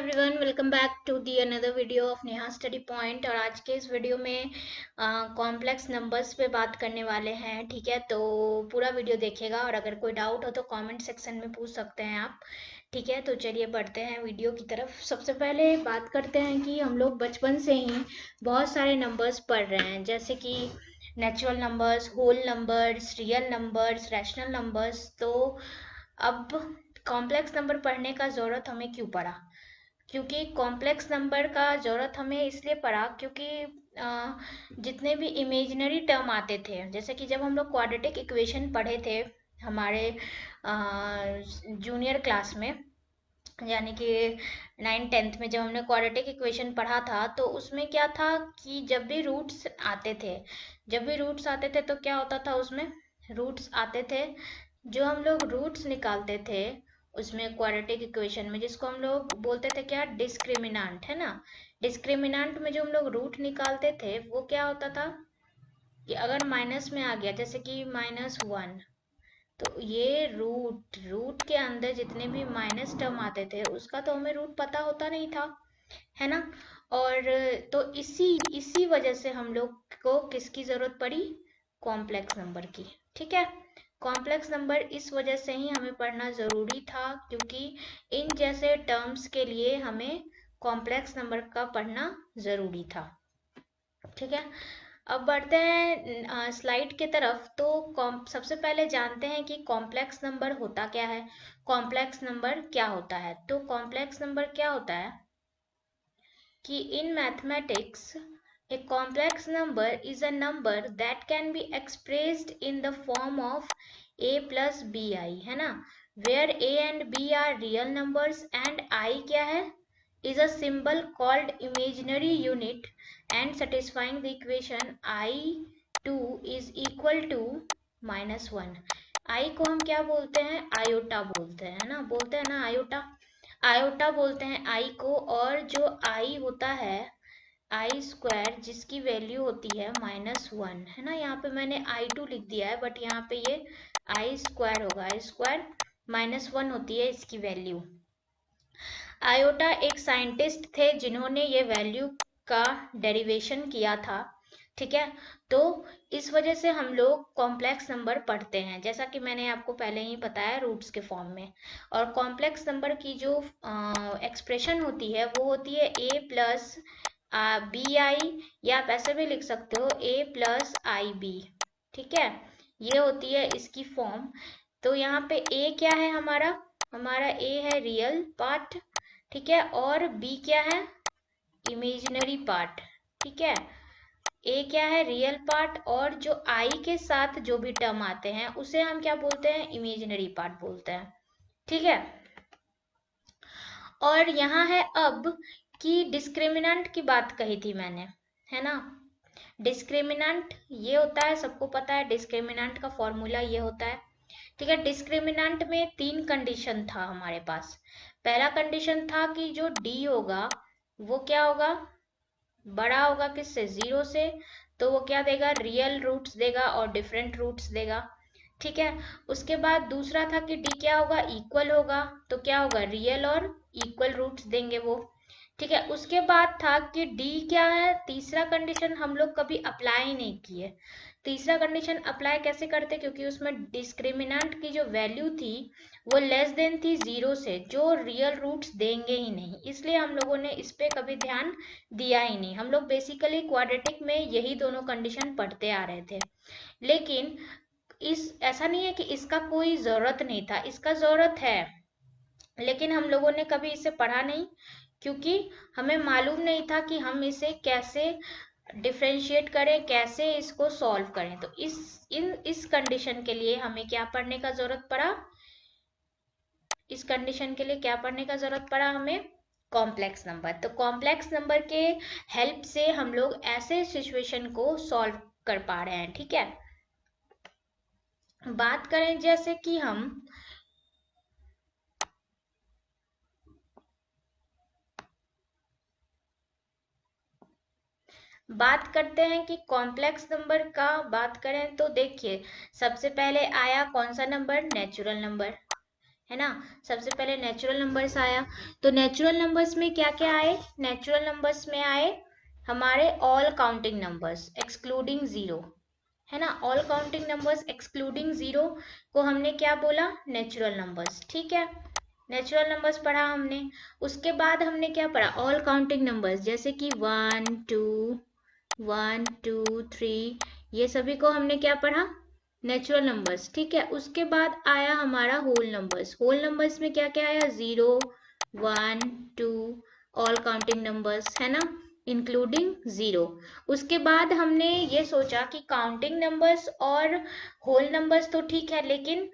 Everyone, welcome back to the another video of Neha study point. और आज के इस वीडियो में कॉम्प्लेक्स नंबर्स पे बात करने वाले हैं। ठीक है, तो पूरा वीडियो देखिएगा और अगर कोई डाउट हो तो कमेंट सेक्शन में पूछ सकते हैं आप। ठीक है, तो चलिए बढ़ते हैं वीडियो की तरफ। सबसे पहले बात करते हैं कि हम लोग बचपन से ही बहुत सारे नंबर्स पढ़ रहे हैं, जैसे कि natural numbers, whole numbers, real numbers, rational numbers. तो अब कॉम्प्लेक्स नंबर पढ़ने का ज़रूरत हमें क्यों पड़ा? क्योंकि कॉम्प्लेक्स नंबर का ज़रूरत हमें इसलिए पड़ा क्योंकि जितने भी इमेजिनरी टर्म आते थे, जैसे कि जब हम लोग क्वाड्रेटिक इक्वेशन पढ़े थे हमारे जूनियर क्लास में, यानी कि 9th-10th में जब हमने क्वाड्रेटिक इक्वेशन पढ़ा था, तो उसमें क्या था कि जब भी रूट्स आते थे तो क्या होता था, उसमें रूट्स आते थे। जो हम लोग रूट्स निकालते थे उसमें क्वाड्रेटिक इक्वेशन में, जिसको हम लोग बोलते थे क्या, डिस्क्रिमिनांट, है ना। डिस्क्रिमिनांट में जो हम लोग रूट निकालते थे वो क्या होता था कि अगर माइनस में आ गया, जैसे कि -1, तो ये रूट रूट के अंदर जितने भी माइनस टर्म आते थे उसका तो हमें रूट पता होता नहीं था, है ना। और तो इसी इसी वजह से हम लोग को किसकी जरूरत पड़ी, कॉम्प्लेक्स नंबर की। ठीक है, कॉम्प्लेक्स नंबर इस वजह से ही हमें पढ़ना जरूरी था, क्योंकि इन जैसे टर्म्स के लिए हमें कॉम्प्लेक्स नंबर का पढ़ना जरूरी था। ठीक है, अब बढ़ते हैं स्लाइड के तरफ। तो सबसे पहले जानते हैं कि कॉम्प्लेक्स नंबर होता क्या है, कॉम्प्लेक्स नंबर क्या होता है। तो कॉम्प्लेक्स नंबर क्या होता है कि in mathematics a complex number is a number that can be expressed in the form of a plus bi, है ना, where a and b are real numbers and I क्या है, is a symbol called imaginary unit and satisfying the equation I2 is equal to -1। I को हम क्या बोलते हैं, iota बोलते हैं, है ना, बोलते हैं ना आयोटा, आयोटा बोलते हैं आई को। और जो आई होता है, आई स्क्वायर, जिसकी वैल्यू होती है -1, है ना। यहाँ पे मैंने I2 लिख दिया है, बट यहाँ पे ये आई स्क्वायर होगा, आई स्क्वायर -1 होती है इसकी वैल्यू। आयोटा एक साइंटिस्ट थे जिन्होंने ये वैल्यू का डेरिवेशन किया था। ठीक है, तो इस वजह से हम लोग कॉम्प्लेक्स नंबर पढ़ते हैं, जैसा कि मैंने आपको पहले ही बताया, रूट्स के फॉर्म में। और कॉम्प्लेक्स नंबर की जो एक्सप्रेशन होती है वो होती है a प्लस बी आई, या आप ऐसे भी लिख सकते हो a प्लस आई बी। ठीक है, ये होती है इसकी फॉर्म। तो यहाँ पे a क्या है, हमारा हमारा a है रियल पार्ट, ठीक है, और b क्या है, इमेजिनरी पार्ट। ठीक है, ए क्या है, रियल पार्ट, और जो आई के साथ जो भी टर्म आते हैं उसे हम क्या बोलते हैं, इमेजिनरी पार्ट बोलते हैं। ठीक है, और यहाँ है अब कि डिस्क्रिमिनेंट की बात कही थी मैंने, है ना। डिस्क्रिमिनेंट ये होता है, सबको पता है डिस्क्रिमिनेंट का फॉर्मूला ये होता है। ठीक है, डिस्क्रिमिनेंट में 3 कंडीशन था हमारे पास। पहला कंडीशन था कि जो डी होगा वो क्या होगा, बड़ा होगा किससे, 0 से, तो वो क्या देगा, रियल रूट्स देगा और डिफरेंट रूट्स देगा। ठीक है, उसके बाद दूसरा था कि डी क्या होगा, इक्वल होगा, तो क्या होगा, रियल और इक्वल रूट्स देंगे वो। ठीक है, उसके बाद था कि डी क्या है, तीसरा कंडीशन हम लोग कभी अप्लाई नहीं किए। तीसरा कंडीशन अप्लाई कैसे करते, क्योंकि उसमें डिस्क्रिमिनेंट की जो वैल्यू थी वो लेस देन थी 0 से, जो रियल रूट्स देंगे ही नहीं, इसलिए हम लोगों ने इस पे कभी ध्यान दिया ही नहीं। हम लोग बेसिकली क्वाड्रेटिक में यही दोनों कंडीशन पढ़ते आ रहे थे। लेकिन इस ऐसा नहीं है कि इसका कोई जरूरत नहीं था, इसका जरूरत है, लेकिन हम लोगों ने कभी इसे पढ़ा नहीं, क्योंकि हमें मालूम नहीं था कि हम इसे कैसे डिफरेंशिएट करें, कैसे इसको सॉल्व करें। तो इस कंडीशन के लिए हमें क्या पढ़ने का जरूरत पड़ा, इस कंडीशन के लिए क्या पढ़ने का जरूरत पड़ा हमें, कॉम्प्लेक्स नंबर। तो कॉम्प्लेक्स नंबर के हेल्प से हम लोग ऐसे सिचुएशन को सॉल्व कर पा रहे हैं। ठीक है, बात करें जैसे कि हम बात करते हैं कि कॉम्प्लेक्स नंबर का बात करें, तो देखिए सबसे पहले आया कौन सा नंबर, नेचुरल नंबर। है ना। सबसे पहले नेचुरल नंबर्स आया, तो नेचुरल नंबर्स में क्या क्या आए, नेचुरल नंबर्स में आए हमारे all counting numbers excluding zero, है ना। All counting numbers excluding zero को हमने क्या बोला, नेचुरल नंबर्स, ठीक है। नेचुरल नंबर्स पढ़ा हमने। उसके बाद हमने क्या पढ़ा, ऑल काउंटिंग नंबर्स, जैसे कि 1 2 3, ये सभी को हमने क्या पढ़ा, नेचुरल नंबर्स, ठीक है। उसके बाद आया हमारा होल नंबर्स, होल नंबर्स में क्या क्या आया, 0 1 2, ऑल काउंटिंग नंबर्स, है ना, इंक्लूडिंग जीरो। उसके बाद हमने ये सोचा कि काउंटिंग नंबर्स और होल नंबर्स तो ठीक है, लेकिन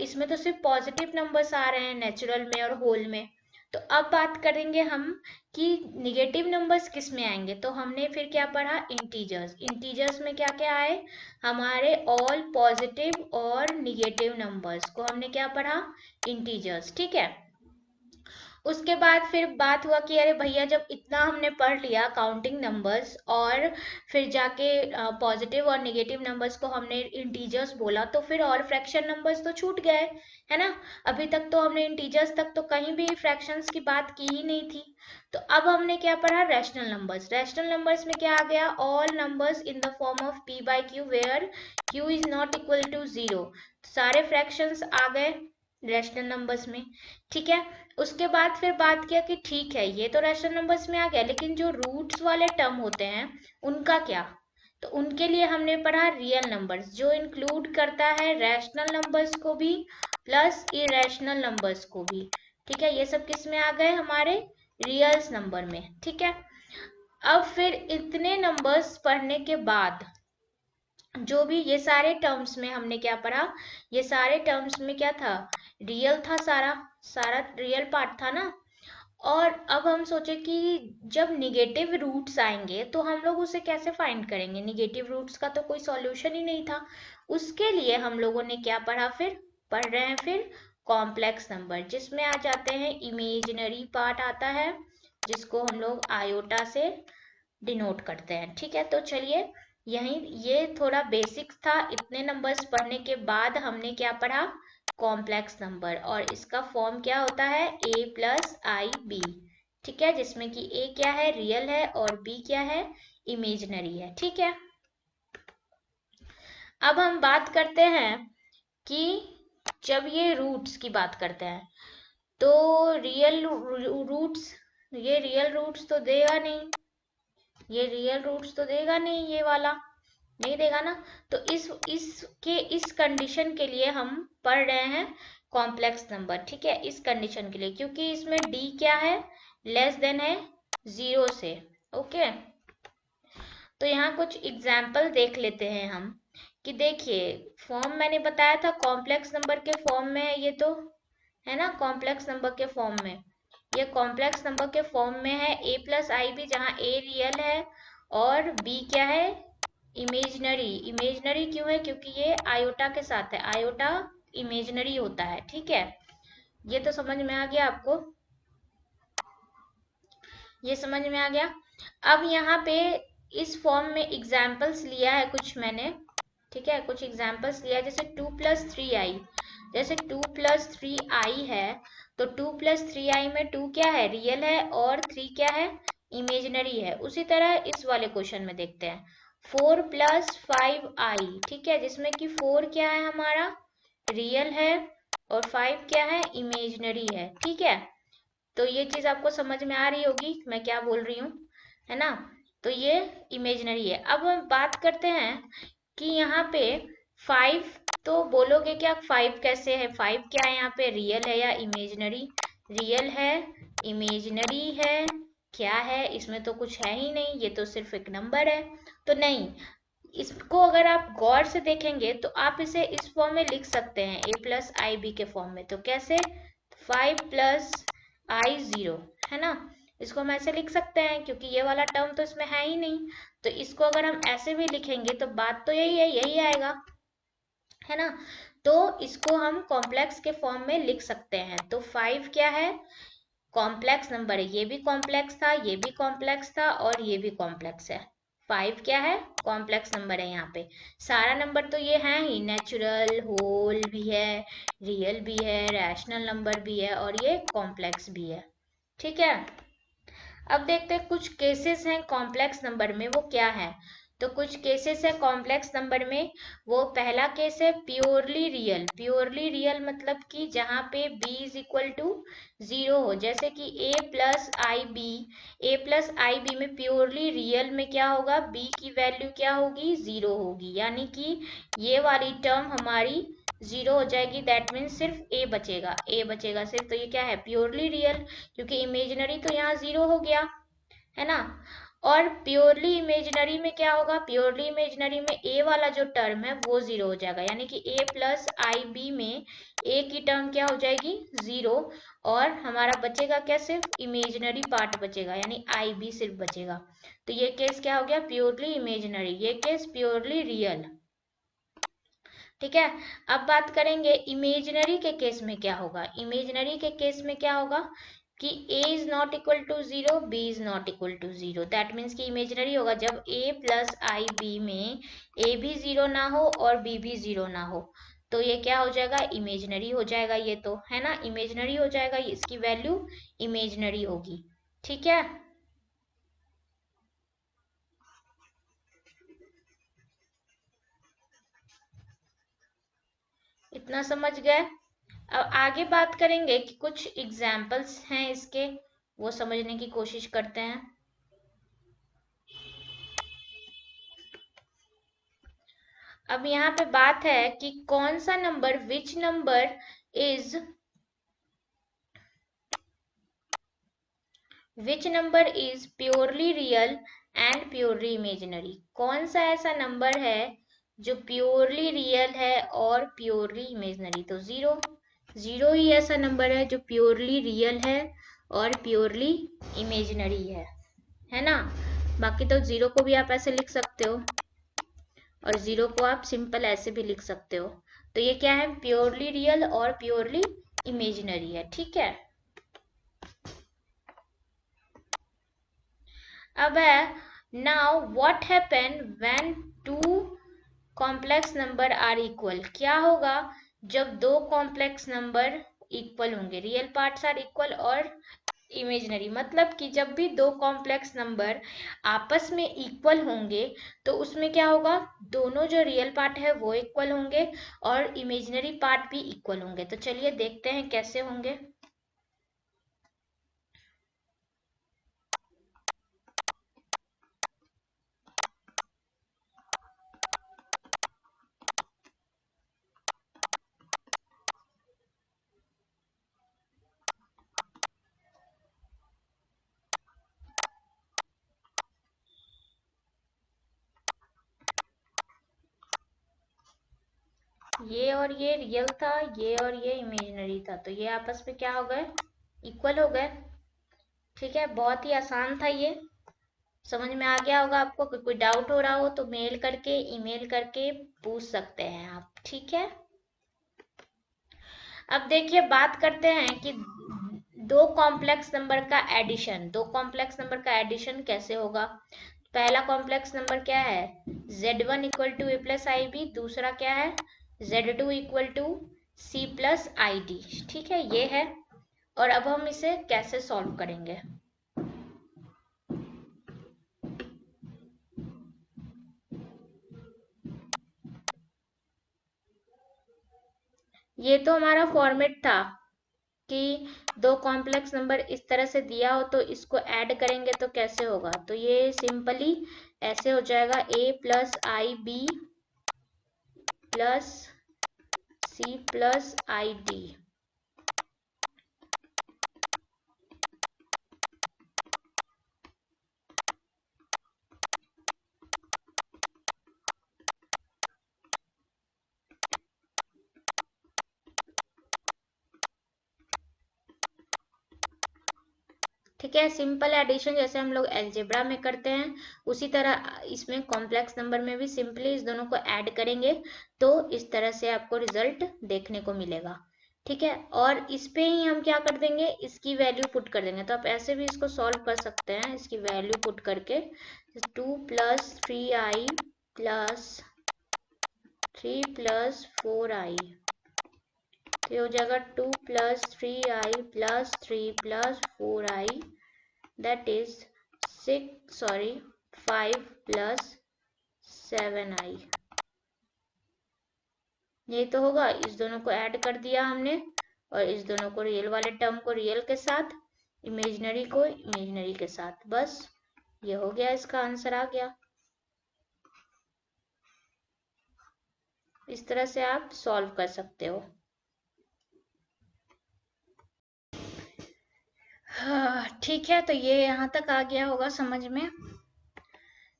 इसमें तो सिर्फ पॉजिटिव नंबर्स आ रहे हैं नेचुरल में और होल में। तो अब बात करेंगे हम कि निगेटिव नंबर्स किस में आएंगे। तो हमने फिर क्या पढ़ा, इंटीजर्स। इंटीजर्स में क्या क्या आए, हमारे ऑल पॉजिटिव और निगेटिव नंबर्स को हमने क्या पढ़ा, इंटीजर्स, ठीक है। उसके बाद फिर बात हुआ कि अरे भैया जब इतना हमने पढ़ लिया काउंटिंग नंबर्स और फिर जाके पॉजिटिव और नेगेटिव नंबर्स को हमने इंटीजर्स बोला, तो फिर और फ्रैक्शन नंबर्स तो छूट गए, है ना। अभी तक तो हमने इंटीजर्स तक तो कहीं भी फ्रैक्शंस की बात की ही नहीं थी। तो अब हमने क्या पढ़ा, रैशनल नंबर्स। रैशनल नंबर्स में क्या आ गया, all numbers in the form of p by q where q is not equal to zero. सारे फ्रैक्शंस आ गए रैशनल नंबर्स में, ठीक है। उसके बाद फिर बात किया कि ठीक है ये तो रैशनल नंबर्स में आ गया, लेकिन जो रूट्स वाले टर्म होते हैं उनका क्या। तो उनके लिए हमने पढ़ा रियल नंबर्स, जो इंक्लूड करता है रैशनल नंबर्स को भी प्लस इरेशनल नंबर्स को भी, ठीक है। ये सब किस में आ गए, हमारे रियल्स नंबर में, ठीक है। अब फिर इतने नंबर्स पढ़ने के बाद जो भी ये सारे टर्म्स में हमने क्या पढ़ा, ये सारे टर्म्स में क्या था, रियल था, सारा सारा रियल पार्ट था ना। और अब हम सोचे कि जब निगेटिव रूट्स आएंगे तो हम लोग उसे कैसे फाइंड करेंगे, निगेटिव रूट्स का तो कोई सॉल्यूशन ही नहीं था। उसके लिए हम लोगों ने क्या पढ़ा, फिर पढ़ रहे हैं फिर कॉम्प्लेक्स नंबर, जिसमें आ जाते हैं इमेजिनरी पार्ट आता है, जिसको हम लोग आयोटा से डिनोट करते हैं, ठीक है। तो चलिए यही ये थोड़ा बेसिक्स था। इतने नंबर्स पढ़ने के बाद हमने क्या पढ़ा, कॉम्प्लेक्स नंबर, और इसका फॉर्म क्या होता है, a प्लस आई बी, ठीक है, जिसमें कि a क्या है, रियल है, और b क्या है, इमेजिनरी है, ठीक है। अब हम बात करते हैं कि जब ये रूट्स की बात करते हैं तो रियल रूट्स, ये रियल रूट्स तो देगा नहीं, ये रियल रूट्स तो देगा नहीं, ये वाला नहीं देगा ना। तो इस कंडीशन के लिए हम पढ़ रहे हैं कॉम्प्लेक्स नंबर, ठीक है, इस कंडीशन के लिए, क्योंकि इसमें d क्या है, लेस देन है जीरो से, ओके। तो यहाँ कुछ एग्जाम्पल देख लेते हैं हम कि देखिए फॉर्म मैंने बताया था कॉम्प्लेक्स नंबर के फॉर्म में है, ये तो है ना, कॉम्प्लेक्स नंबर के फॉर्म में, ये कॉम्प्लेक्स नंबर के फॉर्म में है a प्लस आई बी, जहाँ a रियल है और b क्या है, इमेजनरी। इमेजनरी क्यों है, क्योंकि ये आयोटा के साथ है, आयोटा इमेजनरी होता है, ठीक है। ये तो समझ में आ गया आपको, ये समझ में आ गया। अब यहाँ पे इस फॉर्म में एग्जाम्पल्स लिया है कुछ मैंने, ठीक है, कुछ एग्जाम्पल्स लिया है, जैसे 2 प्लस 3i, जैसे 2 प्लस 3i है, तो 2 प्लस 3i में 2 क्या है, रियल है, और 3 क्या है, इमेजिनरी है। उसी तरह इस वाले क्वेश्चन में देखते हैं 4 प्लस 5i, ठीक है, जिसमें कि 4 क्या है हमारा, रियल है, और 5 क्या है, इमेजिनरी है, ठीक है। तो ये चीज आपको समझ में आ रही होगी मैं क्या बोल रही हूँ, है ना। तो ये इमेजिनरी है। अब हम बात करते हैं कि यहाँ पे 5, तो बोलोगे क्या 5 कैसे है, 5 क्या है यहाँ पे, रियल है या इमेजिनरी, रियल है, इमेजिनरी है, क्या है, इसमें तो कुछ है ही नहीं, ये तो सिर्फ एक नंबर है। तो नहीं, इसको अगर आप गौर से देखेंगे तो आप इसे इस फॉर्म में लिख सकते हैं, a प्लस आई बी के फॉर्म में। तो कैसे, 5 प्लस आई जीरो, है ना, इसको हम ऐसे लिख सकते हैं, क्योंकि ये वाला टर्म तो इसमें है ही नहीं। तो इसको अगर हम ऐसे भी लिखेंगे तो बात तो यही है, यही आएगा, है ना। तो इसको हम कॉम्प्लेक्स के फॉर्म में लिख सकते हैं। तो 5 क्या है, कॉम्प्लेक्स नंबर है, ये भी कॉम्प्लेक्स था, ये भी कॉम्प्लेक्स था, और ये भी कॉम्प्लेक्स है, 5 क्या है, कॉम्प्लेक्स नंबर है। यहाँ पे सारा नंबर तो ये है ही, नेचुरल, होल भी है, रियल भी है, रैशनल नंबर भी है और ये कॉम्प्लेक्स भी है। ठीक है, अब देखते हैं कुछ केसेस हैं कॉम्प्लेक्स नंबर में, वो क्या है। तो कुछ केसेस है कॉम्प्लेक्स नंबर में। वो पहला केस है प्योरली रियल। प्योरली रियल मतलब कि जहाँ पे b इज इक्वल टू 0 हो, जैसे कि a प्लस आई बी में प्योरली रियल में क्या होगा, b की वैल्यू क्या होगी, 0 होगी, यानी कि ये वाली टर्म हमारी 0 हो जाएगी। दैट मीन्स सिर्फ a बचेगा, a बचेगा सिर्फ। तो ये क्या है, प्योरली रियल, क्योंकि इमेजिनरी तो यहाँ 0 हो गया, है ना। और प्योरली इमेजिनरी में क्या होगा, प्योरली इमेजिनरी में a वाला जो टर्म है वो 0 हो जाएगा, यानी कि a प्लस आई बी में a की टर्म क्या हो जाएगी, 0। और हमारा बचेगा क्या, सिर्फ इमेजिनरी पार्ट बचेगा, यानी आई बी सिर्फ बचेगा। तो ये केस क्या हो गया, प्योरली इमेजिनरी, ये केस प्योरली रियल। ठीक है, अब बात करेंगे इमेजिनरी के केस में क्या होगा। इमेजिनरी के केस में क्या होगा कि a is not equal to 0, b is not equal to 0। That means कि इमेजिनरी होगा जब a प्लस आई बी में a भी 0 ना हो और b भी 0 ना हो, तो ये क्या हो जाएगा, इमेजिनरी हो जाएगा। ये तो है ना, इमेजिनरी हो जाएगा, इसकी वैल्यू इमेजिनरी होगी। ठीक है, इतना समझ गए। अब आगे बात करेंगे कि कुछ एग्जाम्पल्स हैं इसके, वो समझने की कोशिश करते हैं। अब यहाँ पे बात है कि कौन सा number, which number is purely real and purely imaginary. कौन सा ऐसा नंबर है जो प्योरली रियल है और प्योरली इमेजिनरी। तो 0, 0 ही ऐसा नंबर है जो प्योरली रियल है और प्योरली इमेजिनरी है ना। बाकी तो 0 को भी आप ऐसे लिख सकते हो और 0 को आप सिंपल ऐसे भी लिख सकते हो। तो ये क्या है, प्योरली रियल और प्योरली इमेजिनरी है। ठीक है, अब है now what happen when two complex number are equal. क्या होगा जब दो कॉम्प्लेक्स नंबर इक्वल होंगे, रियल पार्ट्स आर इक्वल और इमेजिनरी, मतलब कि जब भी दो कॉम्प्लेक्स नंबर आपस में इक्वल होंगे तो उसमें क्या होगा, दोनों जो रियल पार्ट है वो इक्वल होंगे और इमेजिनरी पार्ट भी इक्वल होंगे। तो चलिए देखते हैं कैसे होंगे। ये और ये रियल था, ये और ये इमेजिनरी था, तो ये आपस में क्या हो गए, इक्वल हो गए। ठीक है, बहुत ही आसान था ये, समझ में आ गया होगा आपको। कोई डाउट हो रहा हो तो मेल करके, ईमेल करके पूछ सकते हैं आप। ठीक है, अब देखिए बात करते हैं कि दो कॉम्प्लेक्स नंबर का एडिशन, दो कॉम्प्लेक्स नंबर का एडिशन कैसे होगा। पहला कॉम्प्लेक्स नंबर क्या है, z1 equal to A plus I B, दूसरा क्या है, z2 equal to C plus I D. ठीक है, ये है। और अब हम इसे कैसे सॉल्व करेंगे। ये तो हमारा फॉर्मेट था कि दो कॉम्प्लेक्स नंबर इस तरह से दिया हो तो इसको ऐड करेंगे तो कैसे होगा। तो ये सिंपली ऐसे हो जाएगा, a plus I B plus C plus I D. ठीक है, सिंपल एडिशन जैसे हम लोग एलजेब्रा में करते हैं उसी तरह इसमें कॉम्प्लेक्स नंबर में भी सिंपली इस दोनों को ऐड करेंगे तो इस तरह से आपको रिजल्ट देखने को मिलेगा। ठीक है, और इस पे ही हम क्या कर देंगे, इसकी वैल्यू पुट कर देंगे। तो आप ऐसे भी इसको सॉल्व कर सकते हैं, इसकी वैल्यू पुट करके 2 + 3i प्लस 3 + 4i, तो ये हो जाएगा 2 + 3i plus 3 + 4i, that is 5 + 7i। यही तो होगा, इस दोनों को ऐड कर दिया हमने, और इस दोनों को, रियल वाले टर्म को रियल के साथ, इमेजिनरी को इमेजिनरी के साथ, बस ये हो गया, इसका आंसर आ गया। इस तरह से आप सॉल्व कर सकते हो। हाँ ठीक है, तो ये यहाँ तक आ गया होगा समझ में।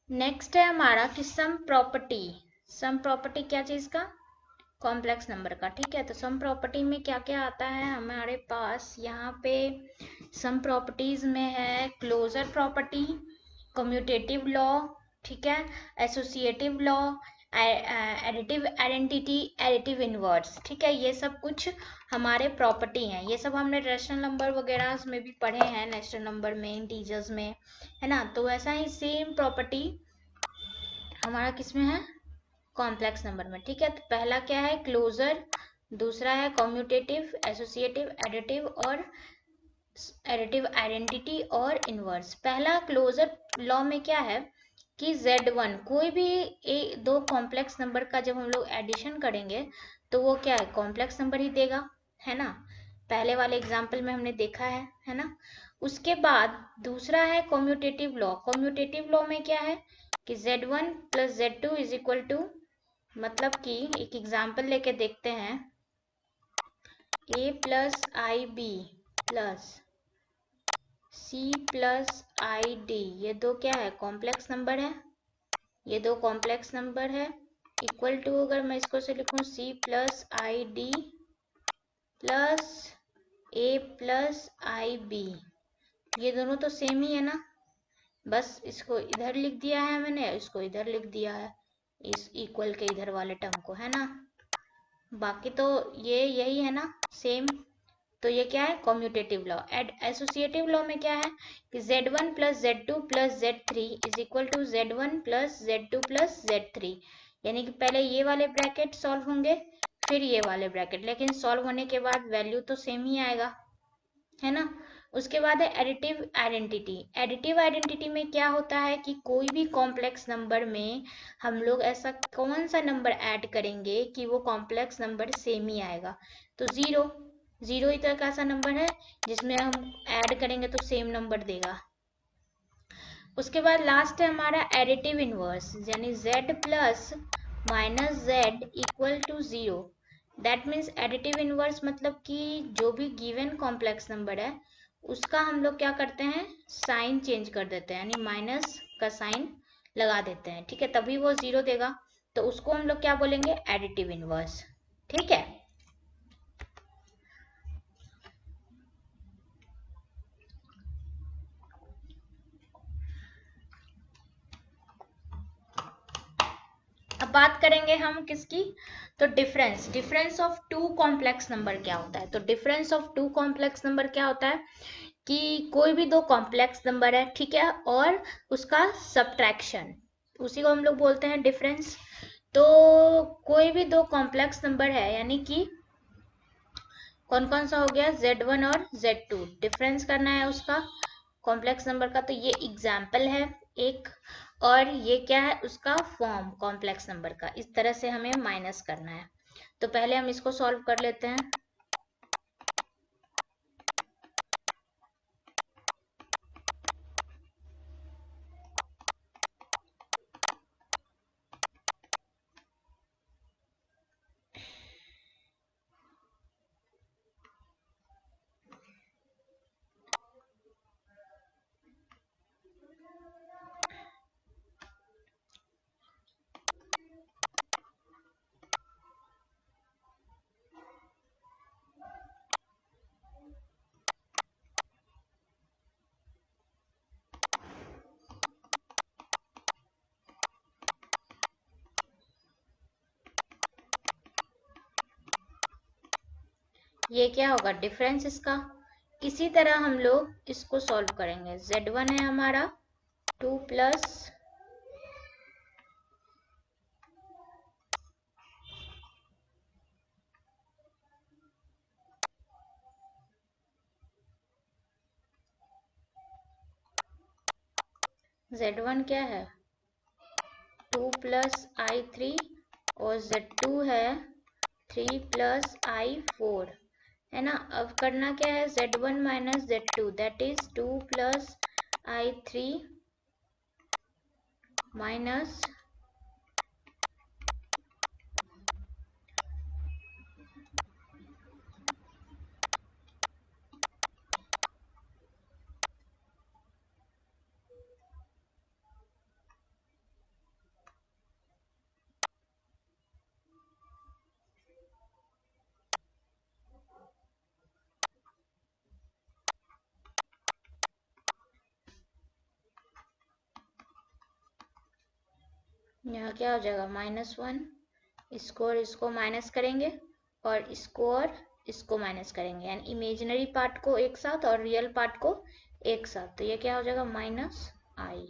नेक्स्ट है हमारा कि सम प्रॉपर्टी। सम प्रॉपर्टी क्या चीज का, कॉम्प्लेक्स नंबर का। ठीक है, तो सम प्रॉपर्टी में क्या क्या आता है हमारे पास यहाँ पे। सम प्रॉपर्टीज में है क्लोजर प्रॉपर्टी, कम्यूटेटिव लॉ, ठीक है, associative law, additive identity, additive inverse. ठीक है, ये सब कुछ हमारे प्रॉपर्टी हैं। ये सब हमने रैशनल नंबर वगैरह में भी पढ़े हैं, नेचुरल नंबर में, इंटीजर्स में, है ना। तो वैसा ही सेम प्रॉपर्टी हमारा किसमें है, कॉम्प्लेक्स नंबर में। ठीक है, तो पहला क्या है, क्लोजर, दूसरा है कम्यूटेटिव, एसोसिएटिव, एडिटिव और एडिटिव आइडेंटिटी और इनवर्स। पहला क्लोजर लॉ में क्या है कि Z1 कोई भी दो कॉम्प्लेक्स नंबर का जब हम लोग एडिशन करेंगे तो वो क्या है, कॉम्प्लेक्स नंबर ही देगा, है ना। पहले वाले एग्जाम्पल में हमने देखा है ना। उसके बाद दूसरा है कम्यूटेटिव लॉ। कम्यूटेटिव लॉ में क्या है कि Z1 + Z2 = मतलब कि एक एग्जाम्पल लेके देखते हैं, A + IB + C + ID, ये दो क्या है, कॉम्प्लेक्स नंबर है। ये दो कॉम्प्लेक्स नंबर है, इक्वल टू अगर मैं इसको से लिखूं C + ID + A + IB, ये दोनों तो सेम ही है ना, बस इसको इधर लिख दिया है मैंने, इसको इधर लिख दिया है, इस इक्वल के इधर वाले टर्म को, है ना। बाकी तो ये यही है ना, सेम। तो ये क्या है, कम्यूटेटिव लॉ। एसोसिएटिव लॉ में क्या है कि Z1 + Z2 + Z3 = Z1 + Z2 + Z3, यानी कि पहले ये वाले ब्रैकेट सॉल्व होंगे, फिर ये वाले ब्रैकेट, लेकिन सॉल्व होने के बाद वैल्यू तो सेम ही आएगा, है ना। उसके बाद है एडिटिव आइडेंटिटी। एडिटिव आइडेंटिटी में क्या होता है कि कोई भी कॉम्प्लेक्स नंबर में हम लोग ऐसा कौन सा नंबर ऐड करेंगे कि वो कॉम्प्लेक्स नंबर सेम ही आएगा। तो जीरो, जीरो ही तो एक ऐसा नंबर है जिसमें हम ऐड करेंगे तो सेम नंबर देगा। उसके बाद लास्ट है हमारा एडिटिव इनवर्स, यानी Z + -Z = 0। That means additive inverse मतलब कि जो भी गिवन कॉम्प्लेक्स नंबर है उसका हम लोग क्या करते हैं, साइन चेंज कर देते हैं, यानी माइनस का साइन लगा देते हैं। ठीक है, तभी वो 0 देगा, तो उसको हम लोग क्या बोलेंगे, एडिटिव इनवर्स। ठीक है, अब बात करेंगे हम किसकी, तो difference. Difference of two complex number क्या होता है, तो difference of two complex number क्या होता है कि कोई भी दो कॉम्प्लेक्स नंबर है, ठीक है, और उसका सब्ट्रैक्शन, उसी को हम लोग बोलते हैं डिफरेंस। तो कोई भी दो कॉम्प्लेक्स नंबर है, यानी कि कौन कौन सा हो गया, Z1 और Z2, डिफरेंस करना है उसका कॉम्प्लेक्स नंबर का। तो ये एग्जाम्पल है एक, और ये क्या है, उसका फॉर्म कॉम्प्लेक्स नंबर का। इस तरह से हमें माइनस करना है। तो पहले हम इसको सॉल्व कर लेते हैं। ये क्या होगा डिफरेंस इसका। इसी तरह हम लोग इसको सॉल्व करेंगे। z1 है हमारा 2 प्लस z1 क्या है 2 प्लस i3 और z2 है 3 प्लस i4 है ना। अब करना क्या है z1 minus z2 that is 2 plus i3 minus यहाँ क्या हो जाएगा -1। इसको और इसको माइनस करेंगे और इसको और इसको माइनस करेंगे, यानी इमेजिनरी पार्ट को एक साथ और रियल पार्ट को एक साथ। तो ये क्या हो जाएगा -i।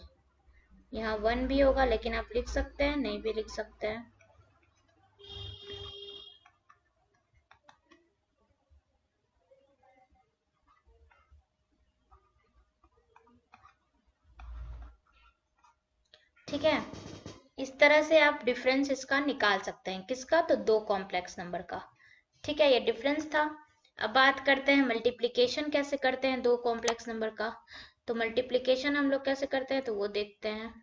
यहाँ 1 भी होगा लेकिन आप लिख सकते हैं, नहीं भी लिख सकते हैं। ठीक है, इस तरह से आप डिफरेंस इसका निकाल सकते हैं। किसका? तो दो कॉम्प्लेक्स नंबर का। ठीक है, ये डिफरेंस था। अब बात करते हैं मल्टीप्लिकेशन कैसे करते हैं दो कॉम्प्लेक्स नंबर का। तो मल्टीप्लिकेशन हम लोग कैसे करते हैं तो वो देखते हैं।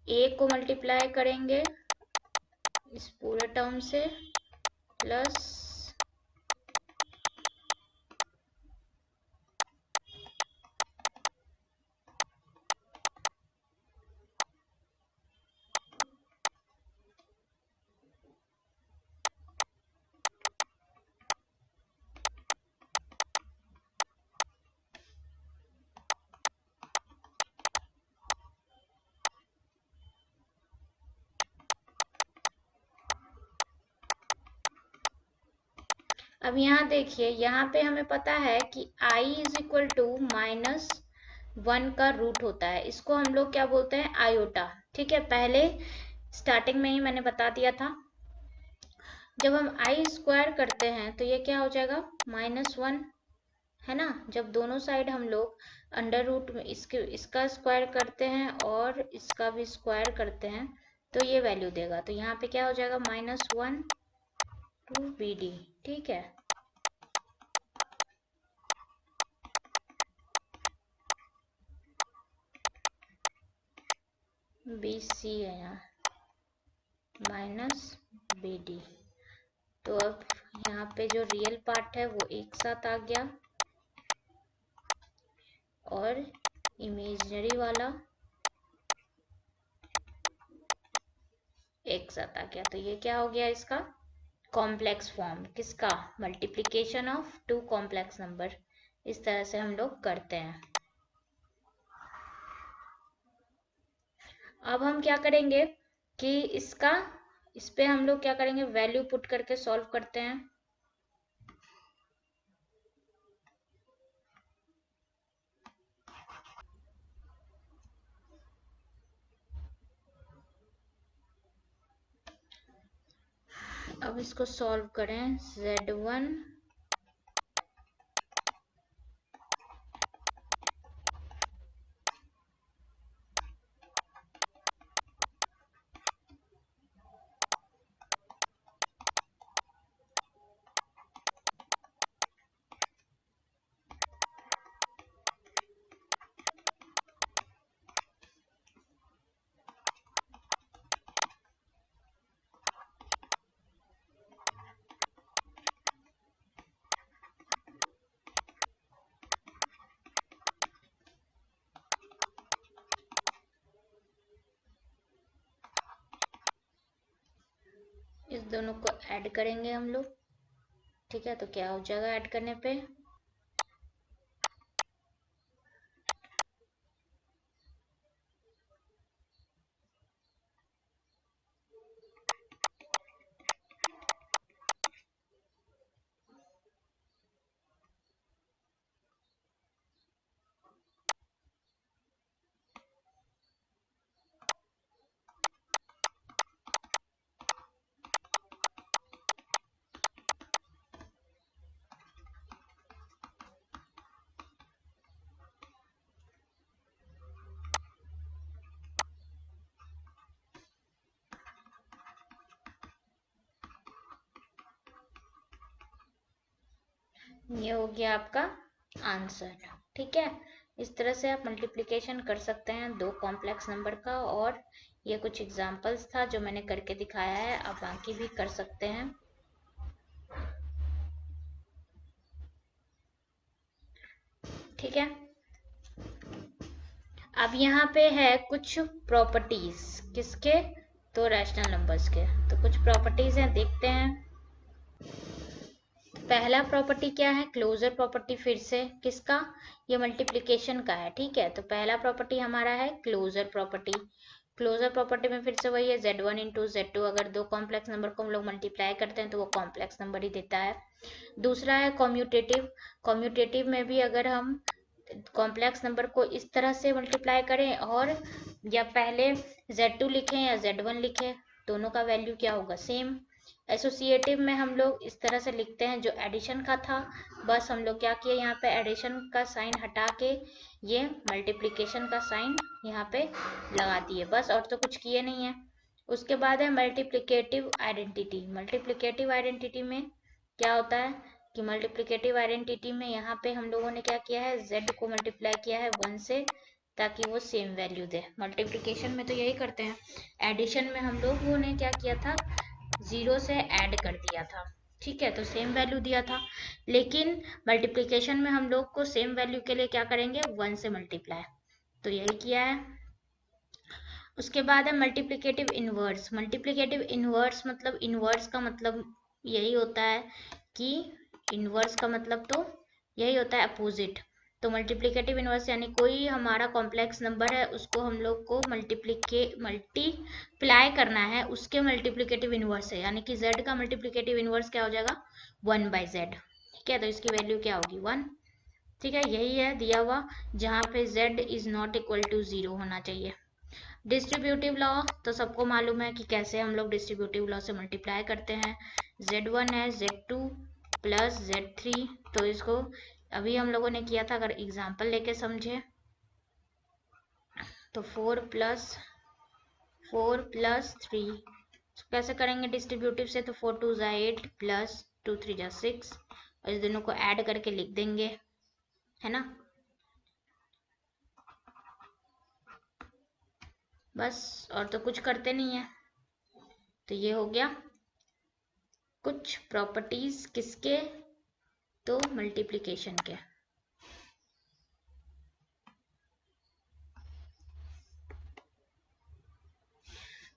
ए को मल्टीप्लाई करेंगे इस पूरे टर्म से प्लस अब यहाँ देखिए, यहाँ पे हमें पता है कि i इज इक्वल टू -1 का रूट होता है। इसको हम लोग क्या बोलते हैं आयोटा। ठीक है, पहले स्टार्टिंग में ही मैंने बता दिया था। जब हम i स्क्वायर करते हैं तो ये क्या हो जाएगा -1 है ना। जब दोनों साइड हम लोग अंडर रूट में इसका स्क्वायर करते हैं और इसका भी स्क्वायर करते हैं तो ये वैल्यू देगा। तो यहाँ पे क्या हो जाएगा -1 टू bd। ठीक है, BC है यहाँ -BD। तो अब यहाँ पे जो रियल पार्ट है वो एक साथ आ गया और इमेजिनरी वाला एक साथ आ गया। तो ये क्या हो गया इसका कॉम्प्लेक्स फॉर्म। किसका? Multiplication of two complex number. इस तरह से हम लोग करते हैं। अब हम क्या करेंगे कि इस पे हम लोग क्या करेंगे वैल्यू पुट करके सॉल्व करते हैं। अब इसको सॉल्व करें z1 दोनों को ऐड करेंगे हम लोग। ठीक है, तो क्या हो जाएगा ऐड करने पे, ये हो गया आपका आंसर। ठीक है, इस तरह से आप मल्टीप्लिकेशन कर सकते हैं दो कॉम्प्लेक्स नंबर का। और ये कुछ एग्जांपल्स था जो मैंने करके दिखाया है, आप बाकी भी कर सकते हैं। ठीक है, अब यहाँ पे है कुछ प्रॉपर्टीज किसके, तो रैशनल नंबर्स के। तो कुछ प्रॉपर्टीज हैं, देखते हैं। पहला प्रॉपर्टी क्या है, क्लोजर प्रॉपर्टी। फिर से किसका, ये मल्टीप्लिकेशन का है। ठीक है, तो पहला प्रॉपर्टी हमारा है क्लोजर प्रॉपर्टी। क्लोजर प्रॉपर्टी में फिर से वही है z1 इंटू z2। अगर दो कॉम्प्लेक्स नंबर को हम लोग मल्टीप्लाई करते हैं तो वो कॉम्प्लेक्स नंबर ही देता है। दूसरा है कॉम्यूटेटिव। कॉम्यूटेटिव में भी अगर हम कॉम्प्लेक्स नंबर को इस तरह से मल्टीप्लाई करें और या पहले z2 लिखें या z1 लिखें, दोनों का वैल्यू क्या होगा, सेम। एसोसिएटिव में हम लोग इस तरह से लिखते हैं जो एडिशन का था, बस हम लोग क्या किए, यहाँ पे एडिशन का साइन हटा के ये मल्टीप्लिकेशन का साइन यहाँ पे लगा दिए, बस, और तो कुछ किए नहीं है। उसके बाद है मल्टीप्लिकेटिव आइडेंटिटी। मल्टीप्लिकेटिव आइडेंटिटी में क्या होता है कि मल्टीप्लिकेटिव आइडेंटिटी में यहाँ पे हम लोगों ने क्या किया है, z को मल्टीप्लाई किया है 1 से, ताकि वो सेम वैल्यू दे। मल्टीप्लिकेशन में तो यही करते हैं। एडिशन में हम लोगों ने क्या किया था, 0 से ऐड कर दिया था। ठीक है, तो सेम वैल्यू दिया था। लेकिन मल्टीप्लिकेशन में हम लोग को सेम वैल्यू के लिए क्या करेंगे, 1 से मल्टीप्लाई, तो यही किया है। उसके बाद है मल्टीप्लिकेटिव इनवर्स। मल्टीप्लिकेटिव इनवर्स मतलब, इनवर्स का मतलब यही होता है कि, इनवर्स का मतलब तो यही होता है अपोजिट। तो मल्टीप्लिकेटिव इनवर्स यानी कोई हमारा कॉम्प्लेक्स नंबर है, उसको हम लोग को मल्टीप्लाई करना है, उसके मल्टीप्लिकेटिव इनवर्स है, यानी कि z का मल्टीप्लिकेटिव इनवर्स क्या हो जाएगा, 1/z। ठीक है, तो इसकी वैल्यू क्या होगी, 1। ठीक है, यही है दिया हुआ, जहाँ पे z is not equal to 0 होना चाहिए। डिस्ट्रीब्यूटिव लॉ तो सबको मालूम है कि कैसे हम लोग डिस्ट्रीब्यूटिव लॉ से मल्टीप्लाई करते हैं। z1 है z2 प्लस z3, तो इसको अभी हम लोगों ने किया था, अगर एग्जाम्पल लेके समझे तो 4 प्लस 3 कैसे करेंगे डिस्ट्रीब्यूटिव से, तो 4 2 जा 8 प्लस 2 3 जा 6, और इस दोनों को ऐड करके लिख देंगे, है ना, बस, और तो कुछ करते नहीं है। तो ये हो गया कुछ प्रॉपर्टीज किसके, तो मल्टीप्लिकेशन के।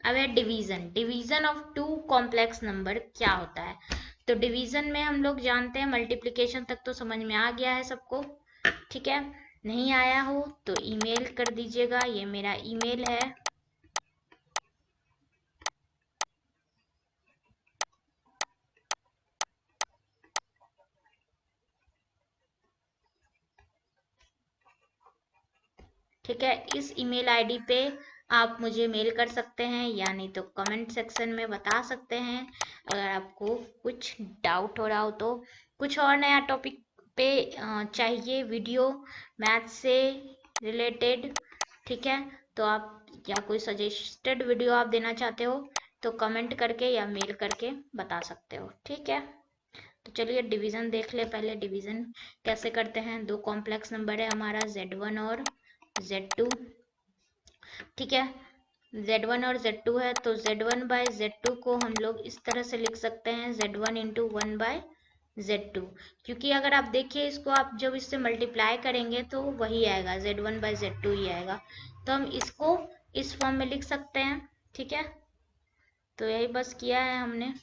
अब है division. Division of two complex number क्या होता है, तो डिवीजन में हम लोग जानते हैं, मल्टीप्लिकेशन तक तो समझ में आ गया है सबको। ठीक है, नहीं आया हो तो ईमेल कर दीजिएगा, ये मेरा ईमेल है। ठीक है, इस ईमेल आईडी पे आप मुझे मेल कर सकते हैं, या नहीं तो कमेंट सेक्शन में बता सकते हैं अगर आपको कुछ डाउट हो रहा हो तो। कुछ और नया टॉपिक पे चाहिए वीडियो मैथ से रिलेटेड, ठीक है, तो आप, या कोई सजेस्टेड वीडियो आप देना चाहते हो तो कमेंट करके या मेल करके बता सकते हो। ठीक है, तो चलिए डिवीजन देख ले पहले। डिवीजन कैसे करते हैं, दो कॉम्प्लेक्स नंबर है हमारा z1 और z2। ठीक है, z1 और z2 है, तो z1 बाय z2 को हम लोग इस तरह से लिख सकते हैं, z1 इंटू 1 बाय z2, क्योंकि अगर आप देखिए इसको, आप जब इससे मल्टीप्लाई करेंगे तो वही आएगा, z1 बाय z2 ही आएगा, तो हम इसको इस फॉर्म में लिख सकते हैं। ठीक है, तो यही बस किया है हमने।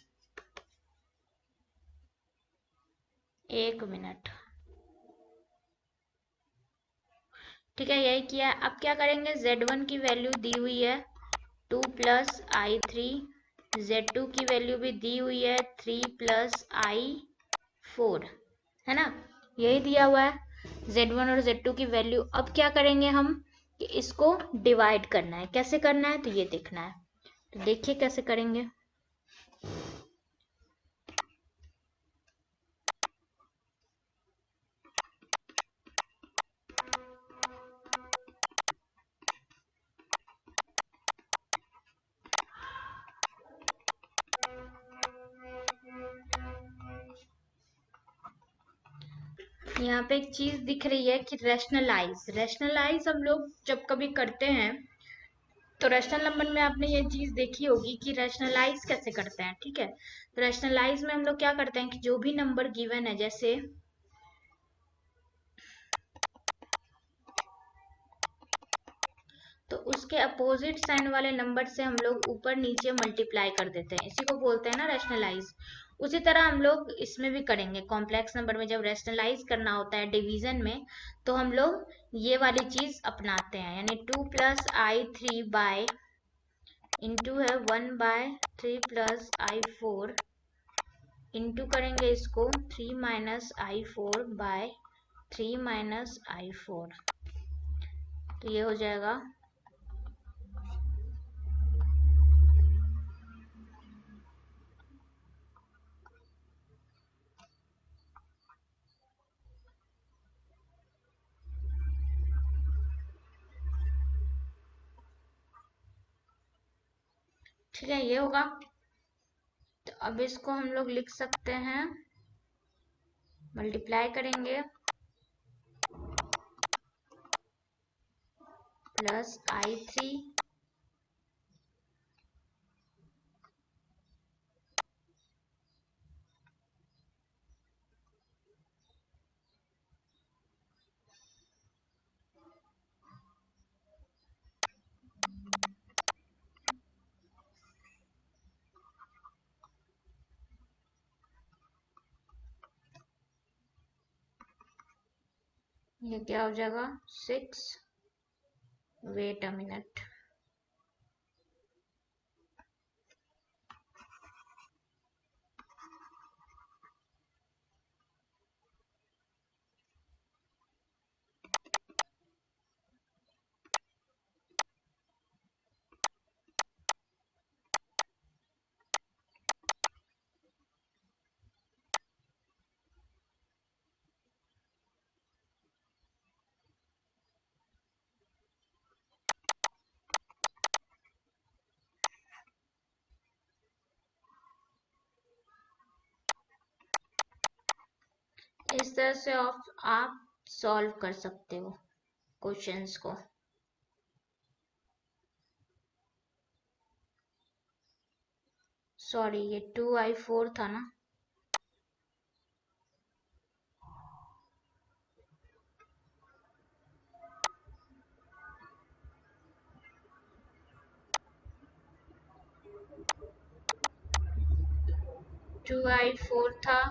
1 मिनट। ठीक है, यही किया। अब क्या करेंगे, Z1 की वैल्यू दी हुई है 2 + I3, Z2 की वैल्यू भी दी हुई है 3 + I4, है ना, यही दिया हुआ है Z1 और Z2 की वैल्यू। अब क्या करेंगे हम कि इसको डिवाइड करना है। कैसे करना है तो ये देखना है, तो देखिए कैसे करेंगे। यहाँ पे एक चीज दिख रही है कि रैशनलाइज हम लोग जब कभी करते हैं तो रैशनल नंबर में आपने ये चीज देखी होगी कि रैशनलाइज कैसे करते हैं। ठीक है, तो रैशनलाइज में हम लोग क्या करते हैं कि जो भी नंबर गिवन है, जैसे तो उसके अपोजिट साइन वाले नंबर से हम लोग ऊपर नीचे मल्टीप्लाई कर देते हैं, इसी को बोलते हैं ना रैशनलाइज। उसी तरह हम लोग इसमें भी करेंगे। कॉम्प्लेक्स नंबर में जब रैशनलाइज करना होता है डिवीजन में, तो हम लोग ये वाली चीज अपनाते हैं, यानी 2 + I3 बाय इंटू है 1/3 + I4 इंटू करेंगे इसको 3 - I4 बाय 3 - I4, तो ये हो जाएगा ठीक है, ये होगा। तो अब इसको हम लोग लिख सकते हैं, मल्टीप्लाई करेंगे प्लस I3 ये क्या हो जाएगा 6, वेट अ मिनट, इस तरह से आप सॉल्व कर सकते हो क्वेश्चंस को। सॉरी, ये 2I4 था ना, टू आई फोर था,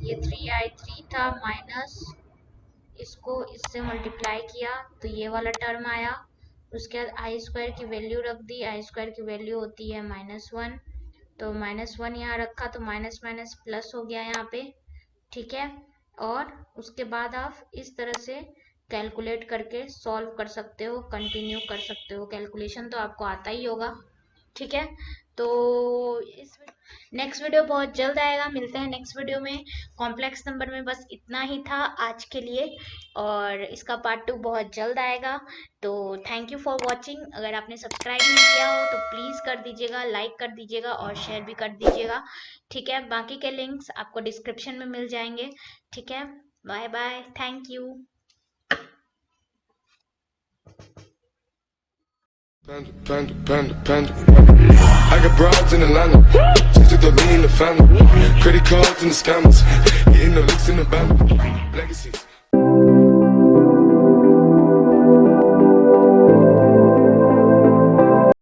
ये 3I3 था, माइनस इसको इससे मल्टीप्लाई किया तो ये वाला टर्म आया। उसके बाद I² की वैल्यू रख दी, I² की वैल्यू होती है -1, तो -1 यहाँ रखा तो माइनस माइनस प्लस हो गया यहाँ पे। ठीक है, और उसके बाद आप इस तरह से कैलकुलेट करके सॉल्व कर सकते हो, कंटिन्यू कर सकते हो। कैलकुलेशन तो आपको आता ही होगा। ठीक है, तो इस नेक्स्ट वीडियो बहुत जल्द आएगा, मिलते हैं नेक्स्ट वीडियो में। कॉम्प्लेक्स नंबर में बस इतना ही था आज के लिए, और इसका पार्ट 2 बहुत जल्द आएगा। तो थैंक यू फॉर वॉचिंग। अगर आपने सब्सक्राइब नहीं किया हो तो प्लीज़ कर दीजिएगा, लाइक कर दीजिएगा और शेयर भी कर दीजिएगा। ठीक है, बाकी के लिंक्स आपको डिस्क्रिप्शन में मिल जाएंगे। ठीक है, bye bye, thank you. Panda. I got broads in Atlanta, just took the lean in the family. Credit cards and the scammers, hitting the licks in the band. Legacies.